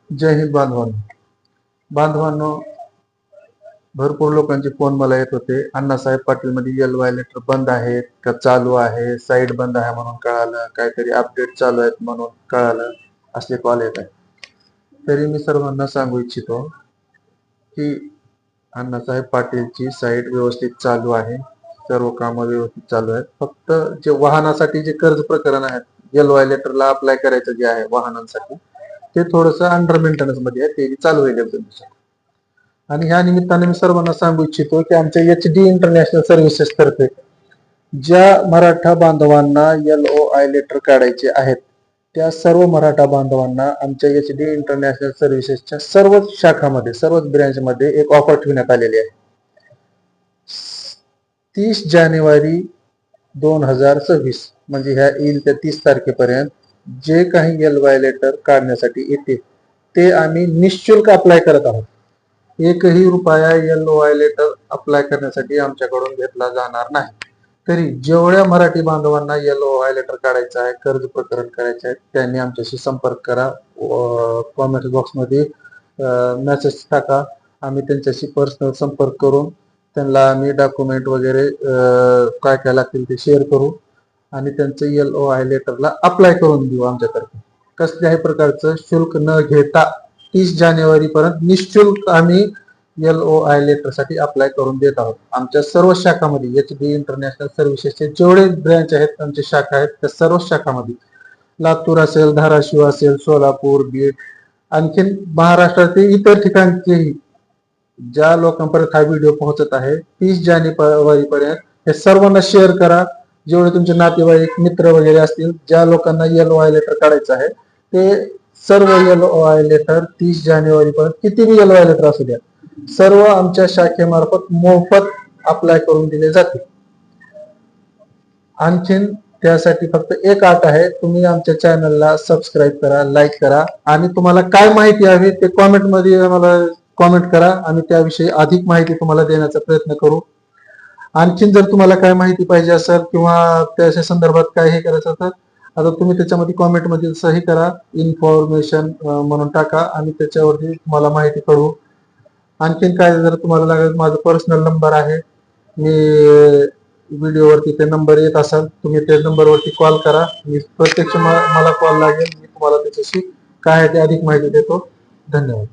जय हिंद बांधवांनो, भरपूर लोकांचे फोन मला येत होते. अण्णासाहेब पाटील मध्ये एल-वाय लेटर बंद आहेत का चालू आहे, साईट बंद आहे म्हणून कळालं, काहीतरी अपडेट चालू आहेत म्हणून कळालं, असे कॉल येत आहेत. तरी मी सर्वांना सांगू इच्छितो की अण्णासाहेब पाटीलची साईट व्यवस्थित चालू आहे, सर्व कामं व्यवस्थित चालू आहेत. फक्त जे वाहनासाठी जे कर्ज प्रकरण आहेत, एल-वाय लेटरला अप्लाय करायचं जे आहे वाहनांसाठी, ते थोडंसं अंडर मेंटेनन्स मध्ये आहे, ते चालू होईल एकदम. आणि ह्या निमित्ताने मी सर्वांना सांगू इच्छितो की आमच्या HD इंटरनॅशनल सर्व्हिसेस तर्फे ज्या मराठा बांधवांना LOI लेटर काढायचे आहेत, त्या सर्व मराठा बांधवांना आमच्या HD इंटरनॅशनल सर्व्हिसेसच्या सर्वच शाखामध्ये, सर्वच ब्रँच मध्ये एक ऑफर ठेवण्यात आलेली आहे. 30 जानेवारी 2026 म्हणजे ह्या येईल त्या 30 तारखेपर्यंत जे काही LOI लेटर काढण्यासाठी येते ते आम्ही निःशुल्क अप्लाय करत आहोत. एकही रुपया LOI लेटर अप्लाय करण्यासाठी आमच्याकडून घेतला जाणार नाही. तरी जेवढ्या मराठी बांधवांना LOI लेटर काढायचं आहे, कर्ज प्रकरण करायचे आहे, त्यांनी आमच्याशी संपर्क करा. कॉमेंट बॉक्समध्ये मेसेज टाका. आम्ही त्यांच्याशी पर्सनल संपर्क करून त्यांना आम्ही डॉक्युमेंट वगैरे काय काय लागतील ते शेअर करू आणि त्यांचं LOI लेटरला अप्लाय करून देऊ. आमच्यातर्फे कसल्याही प्रकारचं शुल्क न घेता 30 जानेवारी पर्यंत निःशुल्क आम्ही LOI लेटर साठी अप्लाय करून देत आहोत. आमच्या सर्व शाखामध्ये HD इंटरनॅशनल सर्व्हिसेसचे जेवढे ब्रँच आहेत, आमच्या शाखा आहेत, त्या सर्व शाखामध्ये लातूर असेल, धाराशिव असेल, सोलापूर, बीड, आणखीन महाराष्ट्रातील इतर ठिकाणचेही ज्या लोकांपर्यंत हा व्हिडिओ पोहोचत आहे, 30 जानेवारी पर्यंत हे सर्वांना शेअर करा. जेवढे तुमचे नातेवाईक मित्र वगैरे असतील, ज्या लोकांना LOI लेटर काढायचं आहे, ते सर्व LOI लेटर 30 जानेवारी पर्यंत कितीही LOI लेटर असू द्या, सर्व आमच्या शाखेमार्फत मोफत अप्लाय करून दिले जाते. आणखीन त्यासाठी फक्त एक अट आहे, तुम्ही आमच्या चॅनलला सबस्क्राईब करा, लाईक करा आणि तुम्हाला काय माहिती हवी ते कॉमेंट मध्ये आम्हाला कॉमेंट करा. आम्ही त्याविषयी अधिक माहिती तुम्हाला देण्याचा प्रयत्न करू. आणखीन जर तुम्हाला काय माहिती पाहिजे असेल किंवा त्याच्या संदर्भात काय हे करायचं असेल, आता तुम्ही त्याच्यामध्ये कॉमेंट मध्ये सही करा, इन्फॉर्मेशन म्हणून टाका आणि त्याच्यावरती तुम्हाला माहिती कळवू. आणखीन काय जर तुम्हाला लागेल, माझा पर्सनल नंबर आहे, मी व्हिडिओवरती ते नंबर येत असाल, तुम्ही त्या नंबरवरती कॉल करा. मी प्रत्यक्ष मला कॉल लागेल, मी तुम्हाला त्याच्याशी काय आहे ते अधिक माहिती देतो. धन्यवाद.